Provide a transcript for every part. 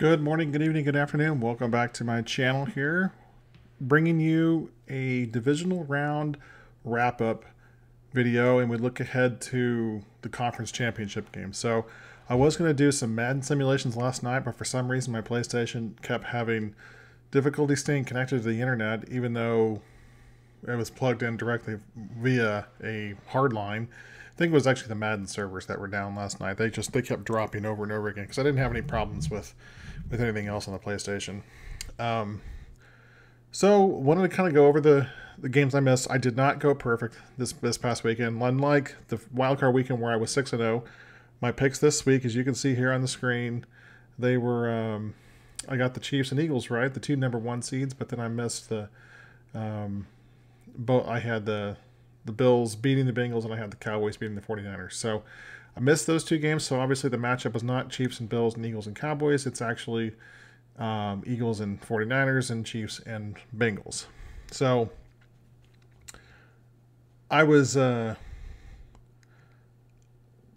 Good morning, good evening, good afternoon. Welcome back to my channel here, bringing you a divisional round wrap-up video, and we look ahead to the conference championship game. So I was going to do some Madden simulations last night, but for some reason my PlayStation kept having difficulty staying connected to the internet, even though it was plugged in directly via a hard line. I think it was actually the Madden servers that were down last night. They kept dropping over and over again because I didn't have any problems with anything else on the PlayStation. So wanted to kind of go over the games I missed. I did not go perfect this past weekend. Unlike the wildcard weekend where I was 6-0, my picks this week, as you can see here on the screen, they were I got the Chiefs and Eagles right, the two number one seeds, but then I missed the I had the Bills beating the Bengals, and I had the Cowboys beating the 49ers. So I missed those two games, so obviously the matchup was not Chiefs and Bills and Eagles and Cowboys. It's actually Eagles and 49ers and Chiefs and Bengals. So I was and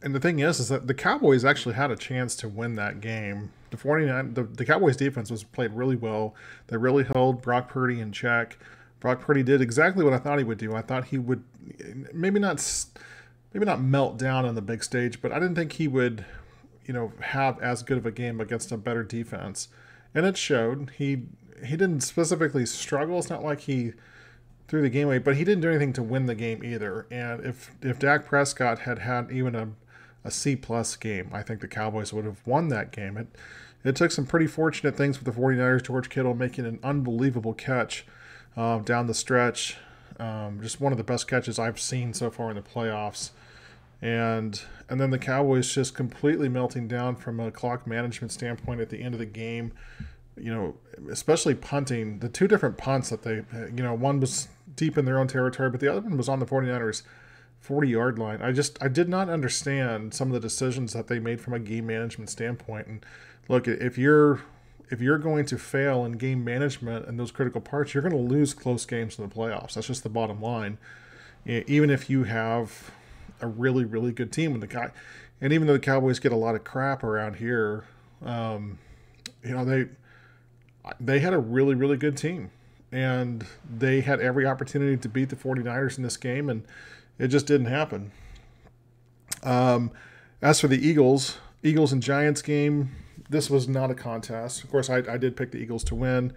the thing is that the Cowboys actually had a chance to win that game. The Cowboys defense was played really well. They really held Brock Purdy in check. Brock Purdy did exactly what I thought he would do. I thought he would maybe not melt down on the big stage, but I didn't think he would, have as good of a game against a better defense. And it showed. He didn't specifically struggle. It's not like he threw the game away, but he didn't do anything to win the game either. And if Dak Prescott had even a C-plus game, I think the Cowboys would have won that game. It took some pretty fortunate things with the 49ers, George Kittle making an unbelievable catch down the stretch. Just one of the best catches I've seen so far in the playoffs. And then the Cowboys just completely melting down from a clock management standpoint at the end of the game. Especially punting. The two different punts that they, one was deep in their own territory, but the other one was on the 49ers 40-yard line. I did not understand some of the decisions that they made from a game management standpoint. And look, if you're going to fail in game management and those critical parts, you're going to lose close games in the playoffs. That's just the bottom line. Even if you have a really, really good team, and even though the Cowboys get a lot of crap around here, they had a really, really good team, and they had every opportunity to beat the 49ers in this game, and it just didn't happen. As for the Eagles and Giants game, this was not a contest. Of course, I did pick the Eagles to win.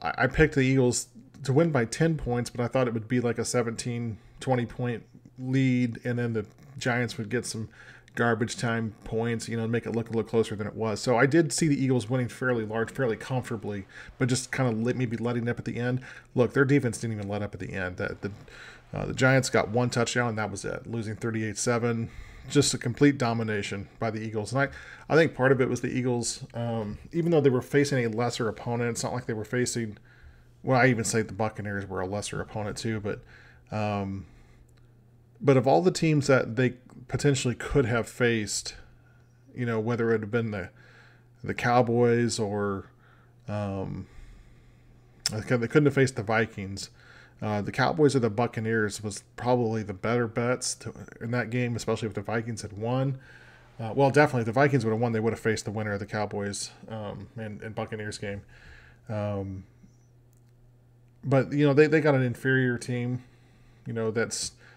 I picked the Eagles to win by 10 points, but I thought it would be like a 17, 20-point lead, and then the Giants would get some garbage time points, make it look a little closer than it was. So I did see the Eagles winning fairly comfortably, but just kind of maybe letting up at the end. Look, their defense didn't even let up at the end. The Giants got one touchdown, and that was it, losing 38-7. Just a complete domination by the Eagles. And I think part of it was the Eagles, even though they were facing a lesser opponent, it's not like they were facing, well, I even say the Buccaneers were a lesser opponent too, but of all the teams that they potentially could have faced, whether it had been the Cowboys or they couldn't have faced the Vikings. The Cowboys or the Buccaneers was probably the better bets in that game, especially if the Vikings had won. Well, definitely, if the Vikings would have won, they would have faced the winner of the Cowboys and Buccaneers game. But they got an inferior team.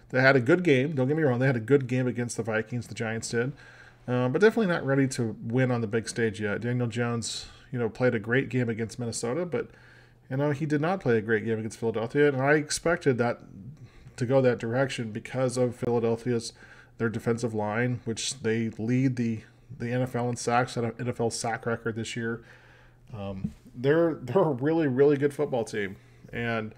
They had a good game. Don't get me wrong; they had a good game against the Vikings. The Giants did, but definitely not ready to win on the big stage yet. Daniel Jones, played a great game against Minnesota, but he did not play a great game against Philadelphia, and I expected that to go that direction because of their defensive line, which they lead the NFL in sacks, at an NFL sack record this year. They're a really, really good football team, and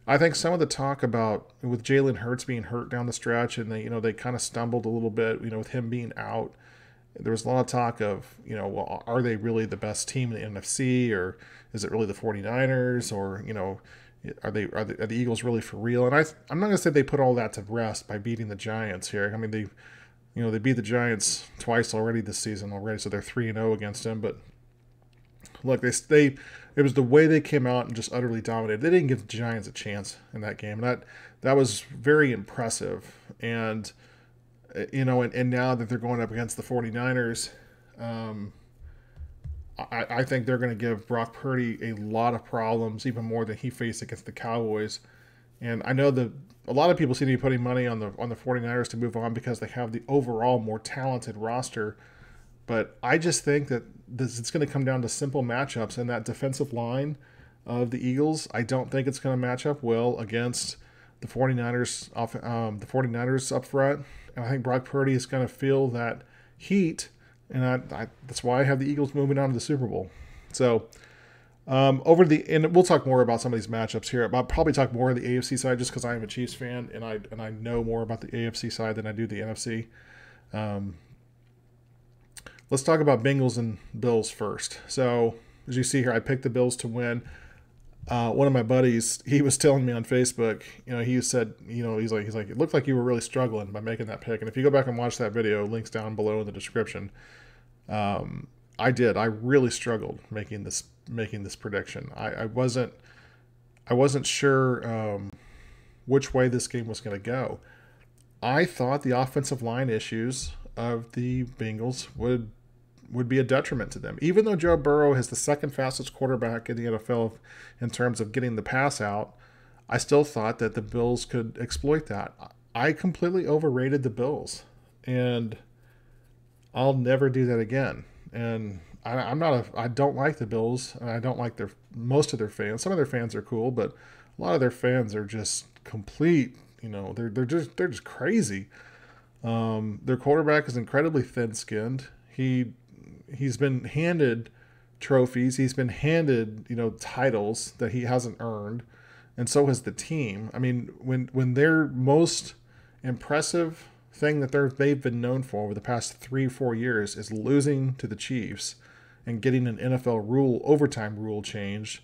I think some of the talk about with Jalen Hurts being hurt down the stretch, and they kind of stumbled a little bit, with him being out. There was a lot of talk of, well, are they really the best team in the NFC, or is it really the 49ers, or, are the Eagles really for real? And I'm not going to say they put all that to rest by beating the Giants here. I mean, they beat the Giants twice already this season so they're 3-0 against them. But look, it was the way they came out and just utterly dominated. They didn't give the Giants a chance in that game, and that was very impressive. And and now that they're going up against the 49ers, I think they're going to give Brock Purdy a lot of problems, even more than he faced against the Cowboys. And I know that a lot of people seem to be putting money on the 49ers to move on because they have the overall more talented roster. But I just think that it's going to come down to simple matchups, and that defensive line of the Eagles, I don't think it's going to match up well against the 49ers the 49ers up front. And I think Brock Purdy is going to feel that heat, and that's why I have the Eagles moving on to the Super Bowl. So and we'll talk more about some of these matchups here. I'll probably talk more on the AFC side just because I am a Chiefs fan and I know more about the AFC side than I do the NFC. Let's talk about Bengals and Bills first. So as you see here, I picked the Bills to win. One of my buddies, he was telling me on Facebook, he said, he's like, it looked like you were really struggling by making that pick. And if you go back and watch that video, links down below in the description. I did. I really struggled making this prediction. I wasn't sure which way this game was going to go. I thought the offensive line issues of the Bengals would be a detriment to them. Even though Joe Burrow is the second fastest quarterback in the NFL in terms of getting the pass out, I still thought that the Bills could exploit that. I completely overrated the Bills, and I'll never do that again. And I don't like the Bills, and I don't like most of their fans. Some of their fans are cool, but a lot of their fans are just complete. They're just crazy. Their quarterback is incredibly thin-skinned. He's been handed trophies. He's been handed, titles that he hasn't earned, and so has the team. I mean, when their most impressive thing that they've been known for over the past 3-4 years is losing to the Chiefs and getting an NFL overtime rule changed,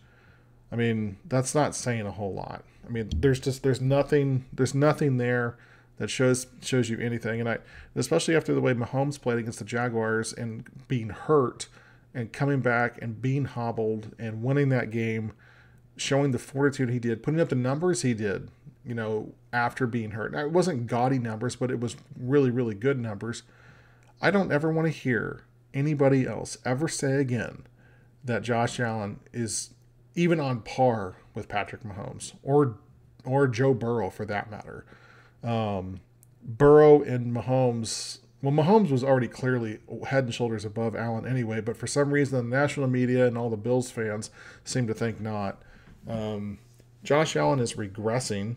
I mean, that's not saying a whole lot. I mean, there's nothing there that shows you anything. And especially after the way Mahomes played against the Jaguars and being hurt and coming back and being hobbled and winning that game, showing the fortitude he did, putting up the numbers he did, after being hurt. Now, it wasn't gaudy numbers, but it was really, really good numbers. I don't ever want to hear anybody else ever say again that Josh Allen is even on par with Patrick Mahomes or Joe Burrow for that matter. Burrow and Mahomes, well, Mahomes was already clearly head and shoulders above Allen anyway, but for some reason the national media and all the Bills fans seem to think not. Josh Allen is regressing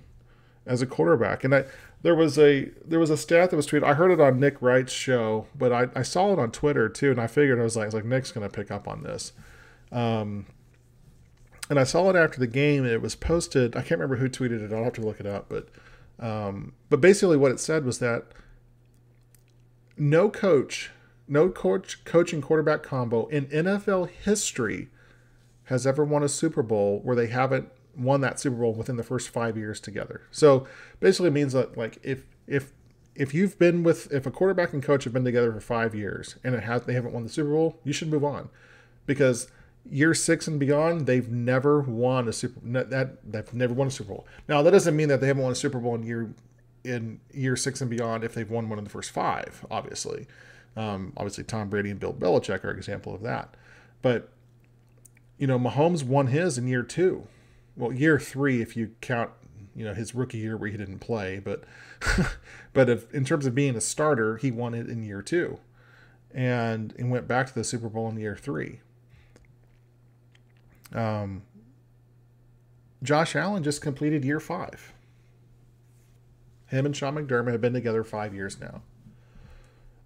as a quarterback. And there was a stat that was tweeted. I heard it on Nick Wright's show, but I saw it on Twitter too, and I figured I was like Nick's going to pick up on this. And I saw it after the game. And it was posted. I can't remember who tweeted it. I'll have to look it up. But basically what it said was that no coach coaching quarterback combo in NFL history has ever won a Super Bowl where they haven't won that Super Bowl within the first 5 years together. So basically it means that like if a quarterback and coach have been together for 5 years and they haven't won the Super Bowl, you should move on, because year 6 and beyond, they've never won a Super Bowl. Now that doesn't mean that they haven't won a Super Bowl in year 6 and beyond if they've won one in the first 5. Obviously, Tom Brady and Bill Belichick are an example of that. But Mahomes won his in year 2. Well, year 3 if you count his rookie year where he didn't play. But in terms of being a starter, he won it in year 2, and went back to the Super Bowl in year 3. Josh Allen just completed year 5. Him and Sean McDermott have been together 5 years now.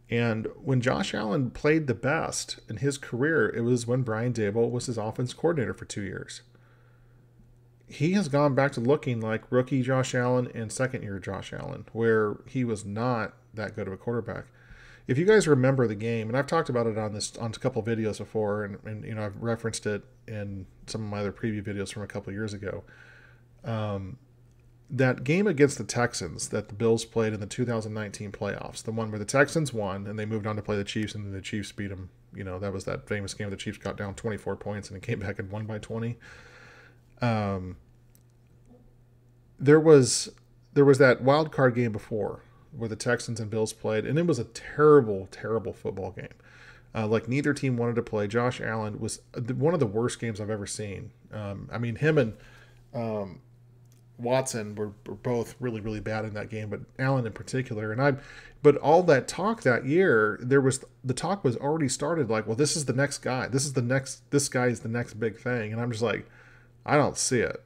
And when Josh Allen played the best in his career, it was when Brian Daboll was his offense coordinator for 2 years. He has gone back to looking like rookie Josh Allen and second-year Josh Allen, where he was not that good of a quarterback. If you guys remember the game, and I've talked about it on a couple of videos before, and I've referenced it in some of my other preview videos from a couple of years ago. That game against the Texans that the Bills played in the 2019 playoffs, the one where the Texans won and they moved on to play the Chiefs, and then the Chiefs beat them. That was that famous game where the Chiefs got down 24 points and it came back and won by 20. There was that wild card game before where the Texans and Bills played, and it was a terrible, terrible football game. Like neither team wanted to play. Josh Allen was one of the worst games I've ever seen. I mean, him and Watson were both really, really bad in that game, but Allen in particular. But all that talk that year, the talk was already started. Like, well, this is the next guy. This guy is the next big thing. And I'm just like, I don't see it.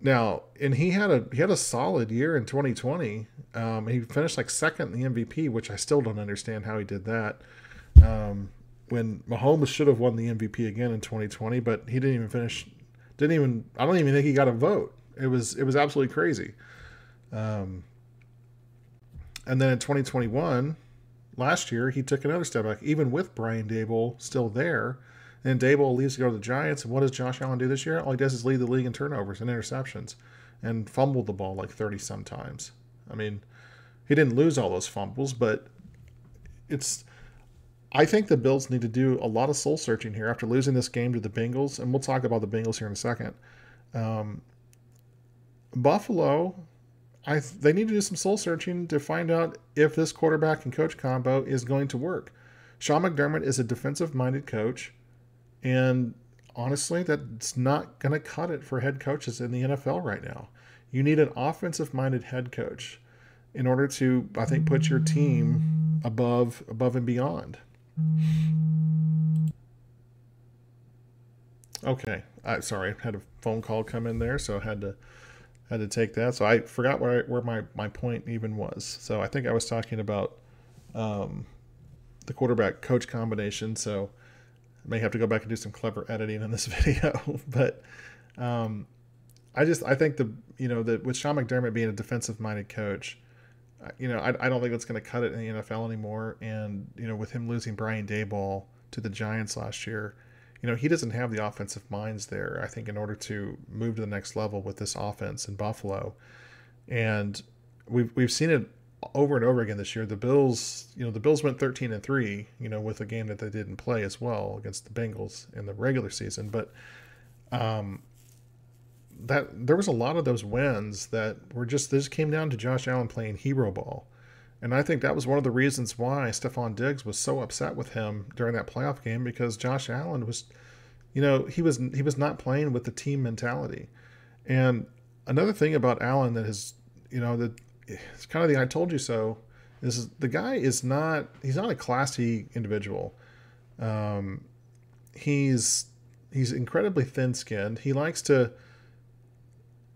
Now, and he had a solid year in 2020. He finished like second in the MVP, which I still don't understand how he did that. When Mahomes should have won the MVP again in 2020, but he didn't even finish. Didn't even. I don't even think he got a vote. It was absolutely crazy. And then in 2021, last year, he took another step back, even with Brian Dable still there. And Dable leaves to go to the Giants. And what does Josh Allen do this year? All he does is lead the league in turnovers and interceptions and fumbled the ball like 30 sometimes. I mean, he didn't lose all those fumbles, but I think the Bills need to do a lot of soul searching here after losing this game to the Bengals. And we'll talk about the Bengals here in a second. Buffalo, they need to do some soul searching to find out if this quarterback and coach combo is going to work. Sean McDermott is a defensive-minded coach, and honestly, that's not going to cut it for head coaches in the NFL right now. You need an offensive-minded head coach in order to, I think, put your team above and beyond. Okay, sorry, I had a phone call come in there, so I had to take that. So I forgot where my point even was. So I think I was talking about the quarterback coach combination. So I may have to go back and do some clever editing in this video. But I think that with Sean McDermott being a defensive minded coach, I don't think that's going to cut it in the NFL anymore. And with him losing Brian Daboll to the Giants last year, he doesn't have the offensive minds there, I think, in order to move to the next level with this offense in Buffalo. And we've seen it over and over again this year. The Bills went 13-3, with a game that they didn't play as well against the Bengals in the regular season. But that there was a lot of those wins that were this came down to Josh Allen playing hero ball. And I think that was one of the reasons why Stephon Diggs was so upset with him during that playoff game, because Josh Allen was, he was not playing with the team mentality. And another thing about Allen that is, that it's kind of the "I told you so" is the guy he's not a classy individual. He's incredibly thin-skinned. He likes to,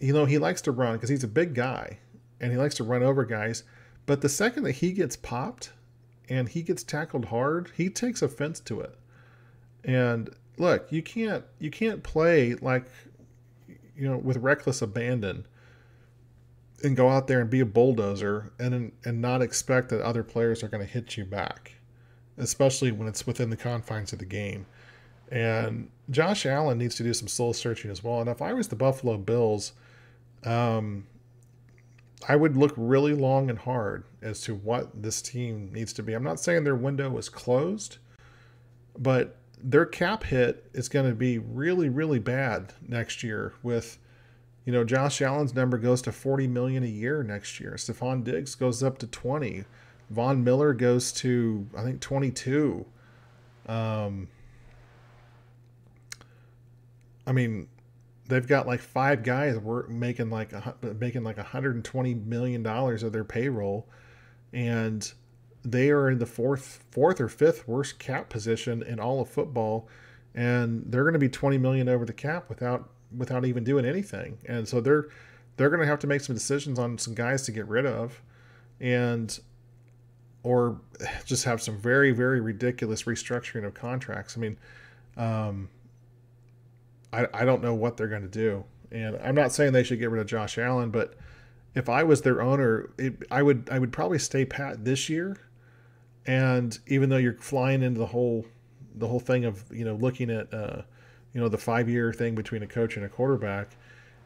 run because he's a big guy and he likes to run over guys. But the second that he gets popped and he gets tackled hard, he takes offense to it. And look, you can't play like, with reckless abandon and go out there and be a bulldozer and not expect that other players are going to hit you back, especially when it's within the confines of the game. And Josh Allen needs to do some soul searching as well. And if I was the Buffalo Bills, I would look really long and hard as to what this team needs to be. I'm not saying their window is closed, but their cap hit is going to be really, really bad next year with, Josh Allen's number goes to $40 million a year next year. Stephon Diggs goes up to 20. Von Miller goes to, I think, 22. They've got like 5 guys making like $120 million of their payroll, and they are in the fourth or fifth worst cap position in all of football, and they're going to be $20 million over the cap without even doing anything. And so they're going to have to make some decisions on some guys to get rid of, or just have some very, very ridiculous restructuring of contracts. I don't know what they're going to do. And I'm not saying they should get rid of Josh Allen, but if I was their owner, I would probably stay pat this year. And even though you're flying into the whole thing of, looking at, the 5-year thing between a coach and a quarterback,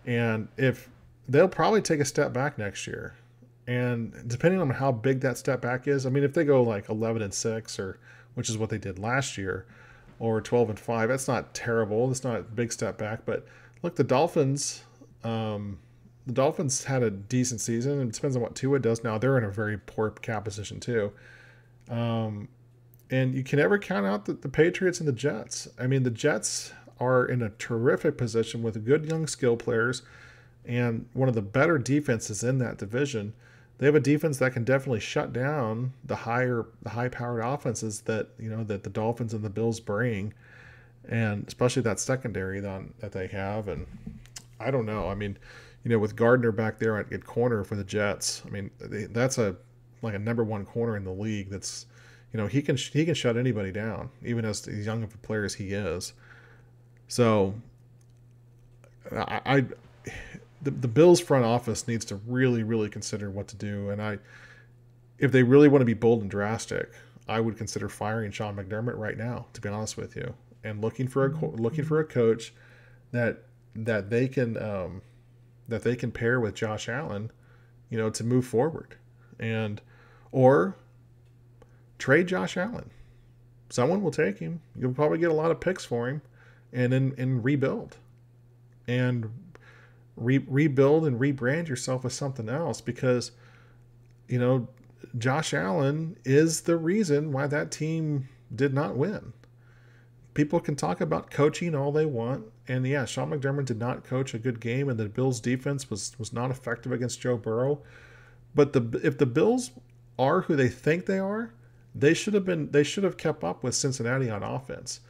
and if they'll probably take a step back next year. And depending on how big that step back is, if they go like 11-6, which is what they did last year, or 12-5, that's not terrible. It's not a big step back. But look, the Dolphins had a decent season. It depends on what Tua does. Now they're in a very poor cap position too. And you can never count out the Patriots and the Jets. I mean, the Jets are in a terrific position with good young skill players and one of the better defenses in that division. They have a defense that can definitely shut down the high-powered offenses that that the Dolphins and the Bills bring, and especially that secondary that they have. And I don't know. I mean, with Gardner back there at corner for the Jets, I mean, that's like a number one corner in the league. That's he can shut anybody down, even as young of a player as he is. So the Bills front office needs to really, really consider what to do. And if they really want to be bold and drastic, I would consider firing Sean McDermott right now, to be honest with you, and looking for a coach that they can pair with Josh Allen, to move forward, or trade Josh Allen. Someone will take him. You'll probably get a lot of picks for him, and then rebuild. And rebuild and rebrand yourself as something else, because Josh Allen is the reason why that team did not win. People can talk about coaching all they want, and yeah, Sean McDermott did not coach a good game, and the Bills defense was not effective against Joe Burrow. But if the Bills are who they think they are, they should have kept up with Cincinnati on offense.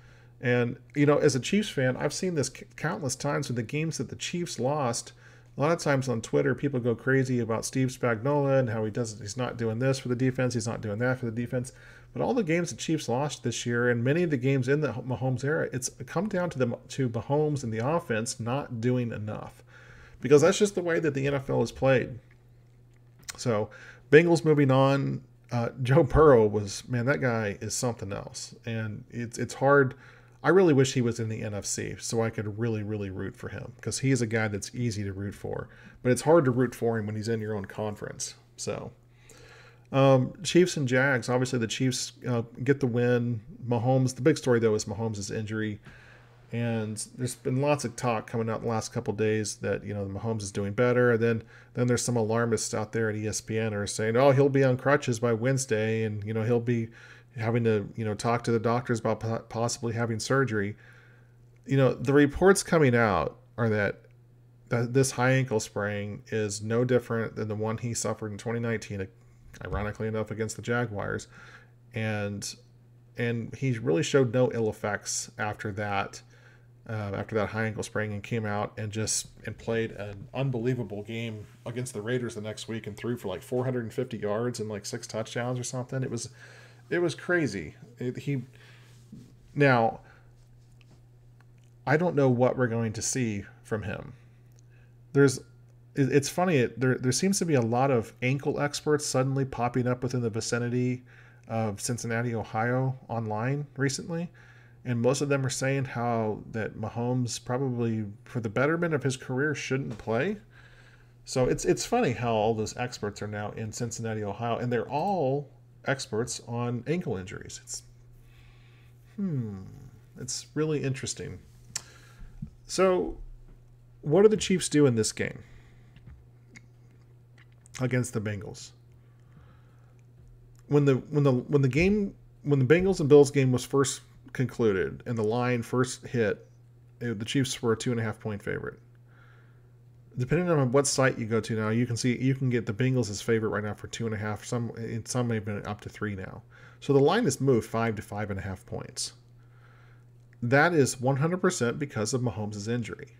And, as a Chiefs fan, I've seen this countless times with the games that the Chiefs lost. A lot of times on Twitter, people go crazy about Steve Spagnuolo and how he's not doing this for the defense, he's not doing that for the defense. But all the games the Chiefs lost this year, and many of the games in the Mahomes era, it's come down to Mahomes and the offense not doing enough. Because that's just the way that the NFL is played. So, Bengals moving on. Joe Burrow that guy is something else. And it's hard. I really wish he was in the NFC so I could really, really root for him, because he's a guy that's easy to root for. But it's hard to root for him when he's in your own conference. So, Chiefs and Jags. Obviously, the Chiefs get the win. Mahomes. The big story, though, is Mahomes' injury. And there's been lots of talk coming out the last couple of days that Mahomes is doing better. And then there's some alarmists out there at ESPN who are saying, oh, he'll be on crutches by Wednesday, and he'll be having to talk to the doctors about possibly having surgery. The reports coming out are that this high ankle sprain is no different than the one he suffered in 2019, ironically enough, against the Jaguars, and he really showed no ill effects after that high ankle sprain, and came out and played an unbelievable game against the Raiders the next week and threw for like 450 yards and like 6 touchdowns or something. It was crazy. Now, I don't know what we're going to see from him. It's funny. There seems to be a lot of ankle experts suddenly popping up within the vicinity of Cincinnati, Ohio, online recently, and most of them are saying how that Mahomes probably, for the betterment of his career, shouldn't play. So it's funny how all those experts are now in Cincinnati, Ohio, and they're all experts on ankle injuries. It's really interesting. So, what do the Chiefs do in this game against the Bengals? When the Bengals and Bills game was first concluded and the line first hit, the Chiefs were a 2.5-point favorite. Depending on what site you go to now, you can get the Bengals as favorite right now for 2.5. Some have been up to 3 now. So the line has moved 5 to 5.5 points. That is 100% because of Mahomes' injury,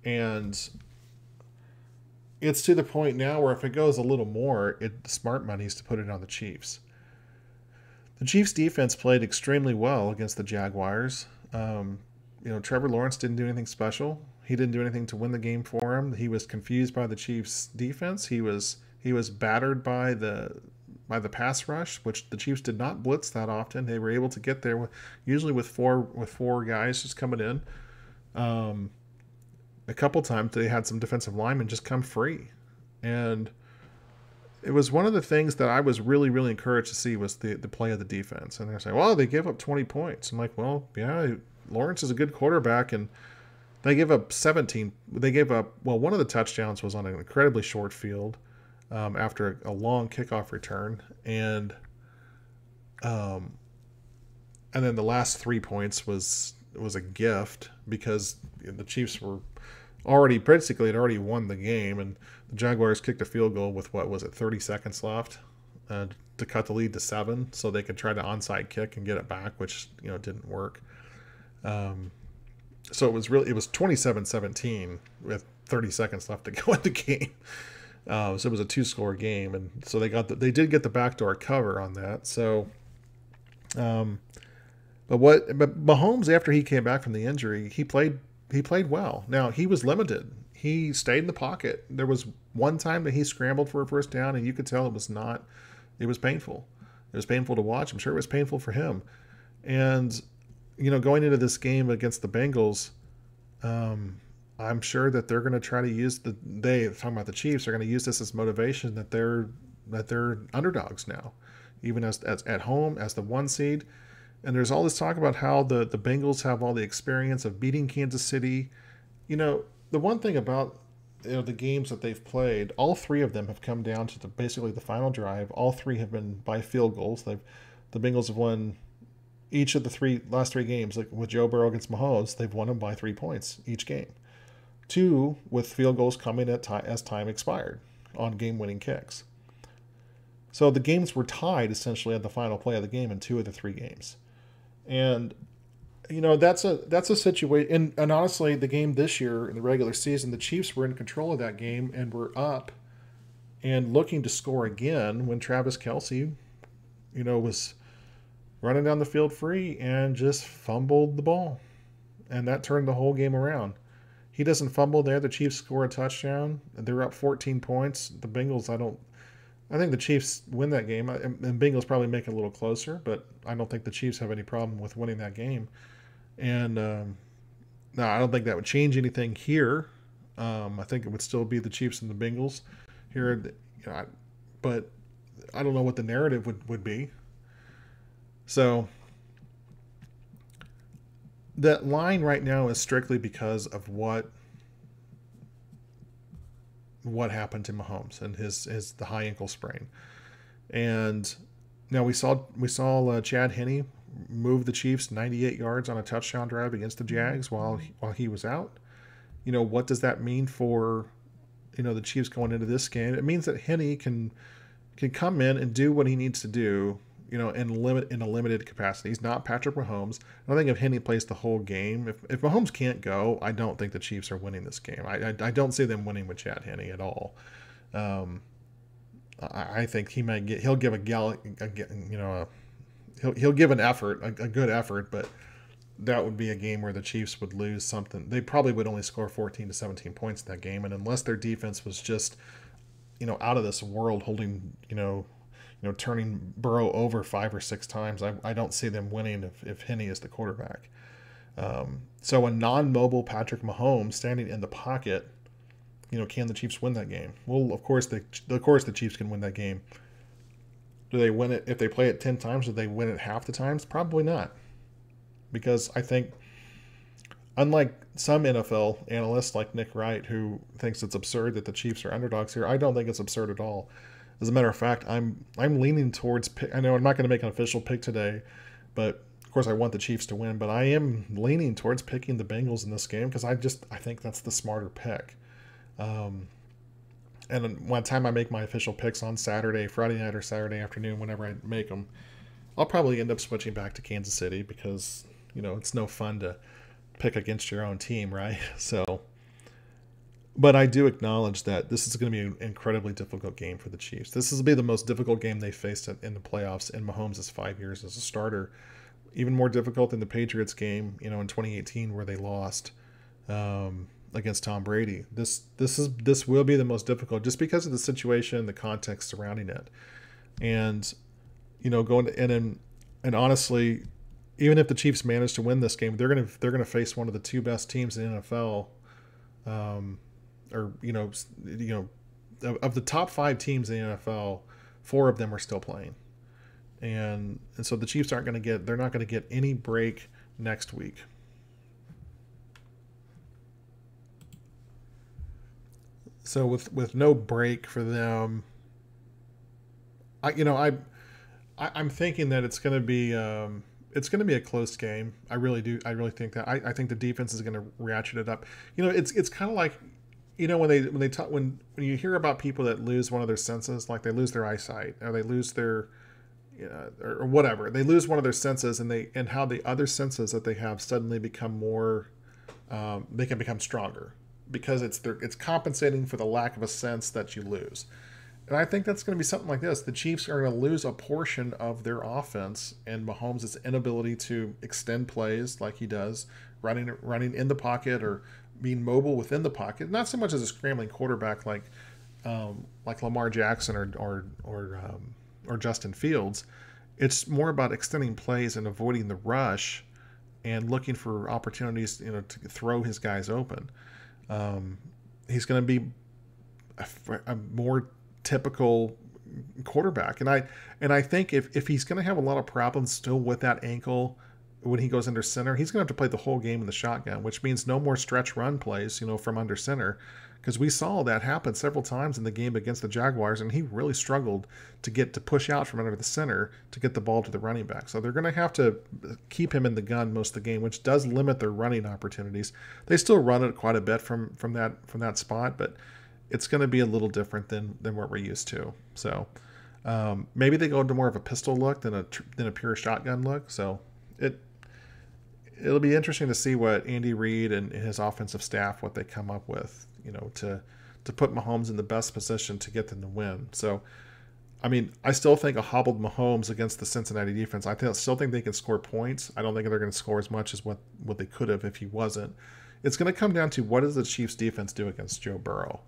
and it's to the point now where if it goes a little more, the smart money is to put it on the Chiefs. The Chiefs' defense played extremely well against the Jaguars. Trevor Lawrence didn't do anything special. He didn't do anything to win the game for him. He was confused by the Chiefs' defense. He was battered by the pass rush, which the Chiefs did not blitz that often. They were able to get there usually with four guys just coming in. A couple times they had some defensive linemen just come free, and it was one of the things that I was really, really encouraged to see was the play of the defense. And they're saying, well, they gave up 20 points. I'm like, well, yeah, Lawrence is a good quarterback, and they gave up 17. They gave up, one of the touchdowns was on an incredibly short field after a long kickoff return. And and then the last 3 points was a gift because the Chiefs were already basically had already won the game, and the Jaguars kicked a field goal with what was it 30 seconds left to cut the lead to 7, so they could try to onside kick and get it back, which didn't work. So it was 27-17 with 30 seconds left to go in the game. So it was a 2-score game, and so they did get the backdoor cover on that. So, but Mahomes, after he came back from the injury, he played well. Now he was limited. He stayed in the pocket. There was one time that he scrambled for a first down, and you could tell it was painful. It was painful to watch. I'm sure it was painful for him. And going into this game against the Bengals, I'm sure that they're going to try to use talking about the Chiefs, are going to use this as motivation that they're underdogs now, even as at home as the 1 seed. And there's all this talk about how the Bengals have all the experience of beating Kansas City. The one thing about the games that they've played, all 3 of them have come down to basically the final drive. All 3 have been by field goals. The Bengals have won each of the last three games, like with Joe Burrow against Mahomes. They've won them by 3 points each game. 2 with field goals coming as time expired on game-winning kicks. So the games were tied essentially at the final play of the game in 2 of the 3 games. And that's a situation. And honestly, the game this year in the regular season, the Chiefs were in control of that game and were up and looking to score again when Travis Kelce, was running down the field free and just fumbled the ball, and that turned the whole game around. He doesn't fumble there. The Chiefs score a touchdown. They're up 14 points. The Bengals, I think the Chiefs win that game, and Bengals probably make it a little closer, but I don't think the Chiefs have any problem with winning that game. And no, I don't think that would change anything here. I think it would still be the Chiefs and the Bengals here, but I don't know what the narrative would be. So that line right now is strictly because of what happened to Mahomes and the high ankle sprain. And now we saw Chad Henne move the Chiefs 98 yards on a touchdown drive against the Jags while he was out. What does that mean for the Chiefs going into this game? It means that Henne can come in and do what he needs to do, in a limited capacity. He's not Patrick Mahomes. I think if Henne plays the whole game, if Mahomes can't go, I don't think the Chiefs are winning this game. I don't see them winning with Chad Henne at all. I think he'll give he'll give an effort, a good effort, but that would be a game where the Chiefs would lose something. They probably would only score 14 to 17 points in that game, and unless their defense was just out of this world, holding turning Burrow over 5 or 6 times, I don't see them winning if Henne is the quarterback. So a non-mobile Patrick Mahomes standing in the pocket, can the Chiefs win that game? Well, of course the Chiefs can win that game. Do they win it if they play it 10 times? Do they win it half the times? Probably not. Because I think, unlike some NFL analysts like Nick Wright, who thinks it's absurd that the Chiefs are underdogs here, I don't think it's absurd at all. As a matter of fact, I'm leaning towards. I know I'm not going to make an official pick today, but of course I want the Chiefs to win. But I am leaning towards picking the Bengals in this game because I think that's the smarter pick. And one time I make my official picks on Friday night or Saturday afternoon, whenever I make them, I'll probably end up switching back to Kansas City because it's no fun to pick against your own team, right? So. But I do acknowledge that this is going to be an incredibly difficult game for the Chiefs. This will be the most difficult game they faced in the playoffs in Mahomes' 5 years as a starter. Even more difficult than the Patriots game, in 2018 where they lost against Tom Brady. This will be the most difficult just because of the situation, the context surrounding it, and and honestly, even if the Chiefs manage to win this game, they're gonna face one of the 2 best teams in the NFL. Of the top 5 teams in the NFL, 4 of them are still playing, and so the Chiefs they're not going to get any break next week. So with no break for them, I'm thinking that it's going to be It's going to be a close game. I really do. I really think that. I think the defense is going to ratchet it up. You know, it's kind of like, you know, when they talk when you hear about people that lose one of their senses, like they lose their eyesight or they lose their, or whatever, they lose one of their senses, and how the other senses that they have suddenly become more, they can become stronger because it's compensating for the lack of a sense that you lose. And I think that's going to be something like this. The Chiefs are going to lose a portion of their offense, and Mahomes' inability to extend plays like he does, running in the pocket or being mobile within the pocket. Not so much as a scrambling quarterback like Lamar Jackson or Justin Fields. It's more about extending plays and avoiding the rush, and looking for opportunities, you know, to throw his guys open. He's going to be a more typical quarterback, and I think if he's going to have a lot of problems still with that ankle when he goes under center, he's going to have to play the whole game in the shotgun, which means no more stretch run plays, you know, from under center, because we saw that happen several times in the game against the Jaguars, and he really struggled to push out from under the center to get the ball to the running back. So they're going to have to keep him in the gun most of the game, which does limit their running opportunities. They still run it quite a bit from that spot, but it's going to be a little different than what we're used to. So maybe they go into more of a pistol look than a pure shotgun look. So it'll be interesting to see what Andy Reid and his offensive staff, what they come up with, you know, to put Mahomes in the best position to get them to win. So, I mean, I still think a hobbled Mahomes against the Cincinnati defense, still think they can score points. I don't think they're going to score as much as what they could have if he wasn't. It's going to come down to, what does the Chiefs defense do against Joe Burrow?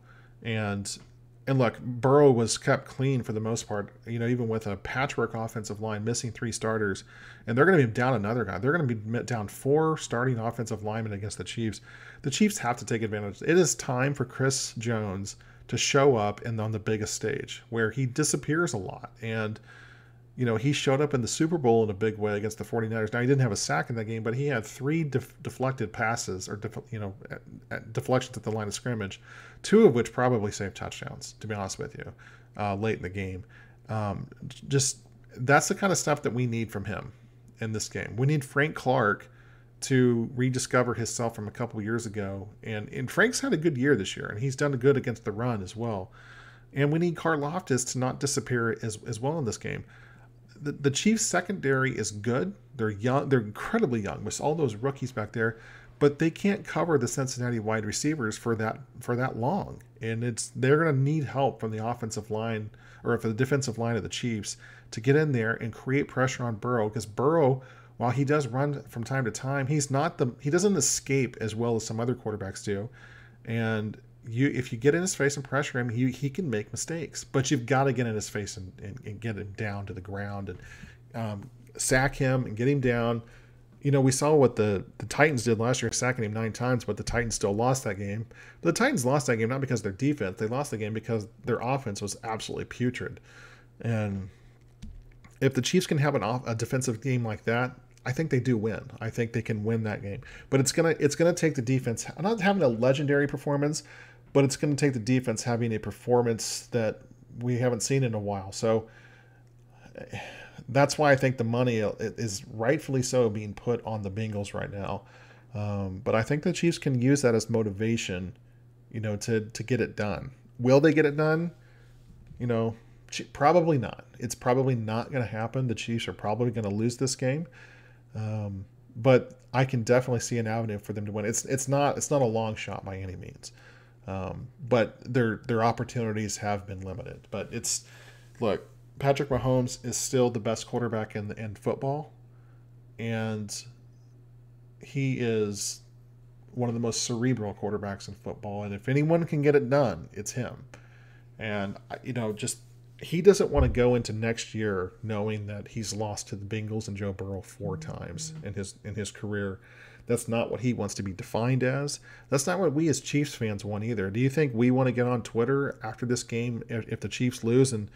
And look, Burrow was kept clean for the most part, you know, even with a patchwork offensive line, missing 3 starters, and they're going to be down another guy. They're going to be down 4 starting offensive linemen against the Chiefs. The Chiefs have to take advantage. It is time for Chris Jones to show up on the biggest stage, where he disappears a lot. And, you know, he showed up in the Super Bowl in a big way against the 49ers. Now, he didn't have a sack in that game, but he had 3 deflected passes, or deflections at the line of scrimmage, 2 of which probably saved touchdowns, to be honest with you, late in the game. Just that's the kind of stuff that we need from him in this game. We need Frank Clark to rediscover himself from a couple of years ago. And Frank's had a good year this year, and he's done good against the run as well. And we need Karlaftis to not disappear as well in this game. The Chiefs secondary is good. They're young. They're incredibly young with all those rookies back there, but they can't cover the Cincinnati wide receivers for that long. And they're going to need help from the offensive line, or for the defensive line of the Chiefs, to get in there and create pressure on Burrow, because Burrow, while he does run from time to time, he doesn't escape as well as some other quarterbacks do. And if you get in his face and pressure him, he can make mistakes. But you've got to get in his face and get him down to the ground, and sack him and get him down. You know, we saw what the Titans did last year, sacking him 9 times, but the Titans still lost that game. But the Titans lost that game not because of their defense. They lost the game because their offense was absolutely putrid. And if the Chiefs can have a defensive game like that, I think they do win. I think they can win that game. But it's gonna take the defense not having a legendary performance, but it's going to take the defense having a performance that we haven't seen in a while. So that's why I think the money is rightfully so being put on the Bengals right now. But I think the Chiefs can use that as motivation, you know, to get it done. Will they get it done? You know, probably not. It's probably not going to happen. The Chiefs are probably going to lose this game. But I can definitely see an avenue for them to win. It's not a long shot by any means. But their opportunities have been limited. But look, Patrick Mahomes is still the best quarterback in football, and he is one of the most cerebral quarterbacks in football. And if anyone can get it done, it's him. And you know, he doesn't want to go into next year knowing that he's lost to the Bengals and Joe Burrow 4 times in his career. That's not what he wants to be defined as. That's not what we as Chiefs fans want either. Do you think we want to get on Twitter after this game if the Chiefs lose and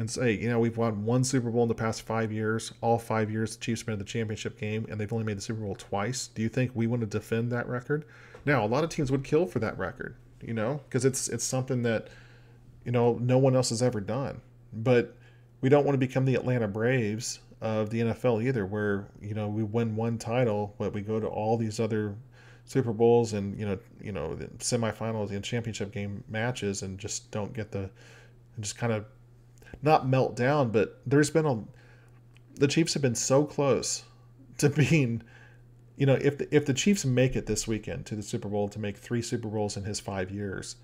say, you know, we've won 1 Super Bowl in the past 5 years. All 5 years the Chiefs been in the championship game, and they've only made the Super Bowl twice. Do you think we want to defend that record? Now, a lot of teams would kill for that record, you know, because it's something that, you know, no one else has ever done. But we don't want to become the Atlanta Braves of the NFL either, where we win one title, but we go to all these other Super Bowls and the semifinals and championship game matches and just don't get just kind of not melt down. But the Chiefs have been so close to being, if the Chiefs make it this weekend to the Super Bowl, to make 3 Super Bowls in his 5 years,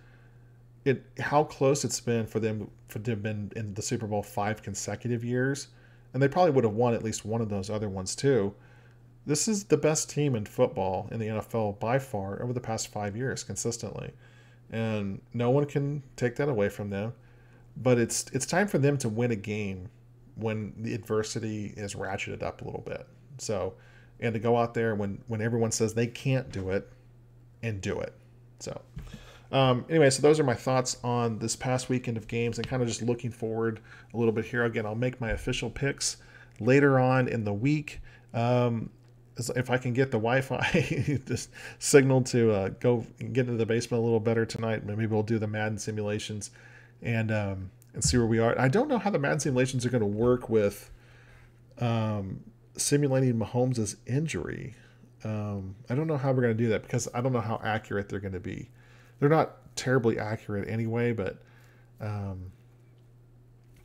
how close it's been for them to have been in the Super Bowl 5 consecutive years, and they probably would have won at least one of those other ones too. This is the best team in football in the NFL by far over the past 5 years consistently, and no one can take that away from them. But it's time for them to win a game when the adversity is ratcheted up a little bit. So, and to go out there when everyone says they can't do it, and do it. So anyway, so those are my thoughts on this past weekend of games and kind of just looking forward a little bit here. Again, I'll make my official picks later on in the week. If I can get the Wi-Fi just signal to go get into the basement a little better tonight, maybe we'll do the Madden simulations and see where we are. I don't know how the Madden simulations are going to work with simulating Mahomes' injury. I don't know how we're going to do that because I don't know how accurate they're going to be. They're not terribly accurate anyway, but I'm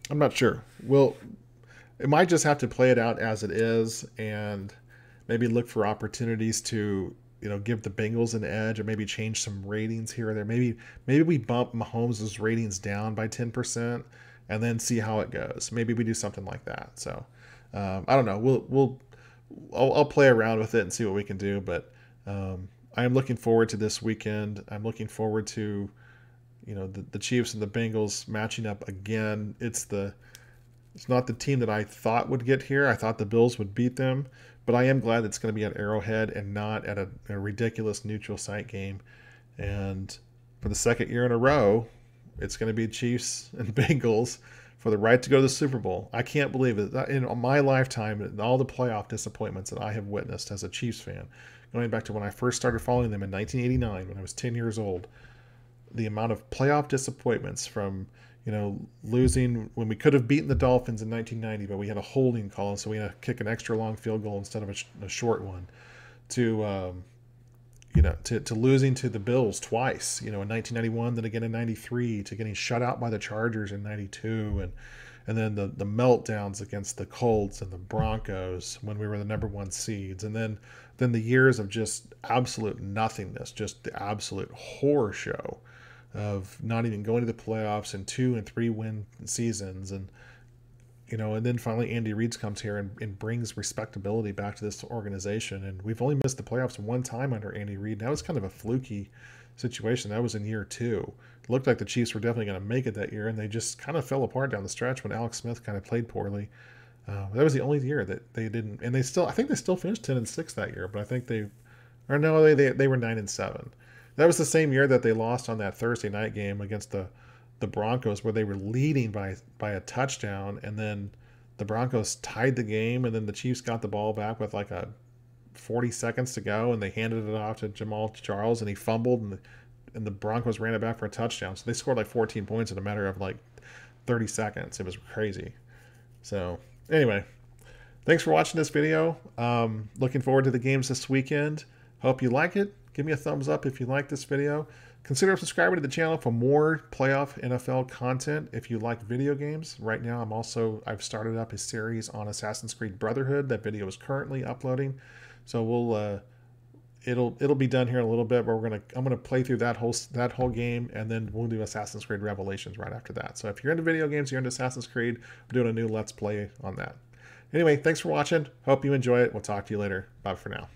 not sure. It might just have to play it out as it is and maybe look for opportunities to give the Bengals an edge, or maybe change some ratings here or there. Maybe we bump Mahomes' ratings down by 10% and then see how it goes. Maybe we do something like that. So I don't know. I'll play around with it and see what we can do. But I am looking forward to this weekend. I'm looking forward to the Chiefs and the Bengals matching up again. It's not the team that I thought would get here. I thought the Bills would beat them. But I am glad it's going to be at Arrowhead and not at a ridiculous neutral site game. And for the second year in a row, it's going to be Chiefs and Bengals for the right to go to the Super Bowl. I can't believe it. In my lifetime, all the playoff disappointments that I have witnessed as a Chiefs fan, going back to when I first started following them in 1989 when I was 10 years old, the amount of playoff disappointments from losing when we could have beaten the Dolphins in 1990, but we had a holding call, so we had to kick an extra long field goal instead of a short one, to losing to the Bills twice, in 1991, then again in 93, to getting shut out by the Chargers in 92, and then the meltdowns against the Colts and the Broncos when we were the #1 seeds, and then the years of just absolute nothingness, just the absolute horror show of not even going to the playoffs and 2 and 3 win seasons. And then finally Andy Reid comes here and brings respectability back to this organization. And we've only missed the playoffs one time under Andy Reid. That was kind of a fluky situation. That was in year 2. It looked like the Chiefs were definitely going to make it that year, and they just kind of fell apart down the stretch when Alex Smith kind of played poorly. That was the only year that they didn't, and I think they still finished 10-6 that year, but I think they were 9-7. That was the same year that they lost on that Thursday night game against the Broncos, where they were leading by a touchdown, and then the Broncos tied the game, and then the Chiefs got the ball back with like 40 seconds to go, and they handed it off to Jamal Charles, and he fumbled, and the Broncos ran it back for a touchdown. So they scored like 14 points in a matter of like 30 seconds. It was crazy. So anyway, thanks for watching this video. Looking forward to the games this weekend. Hope you like it. Give me a thumbs up if you like this video. Consider subscribing to the channel for more playoff NFL content if you like video games. Right now, I've started up a series on Assassin's Creed Brotherhood. That video is currently uploading. So it'll be done here in a little bit, but I'm gonna play through that whole game, and then we'll do Assassin's Creed Revelations right after that. So if you're into video games, you're into Assassin's Creed, I'm doing a new Let's Play on that. Anyway, thanks for watching. Hope you enjoy it. We'll talk to you later. Bye for now.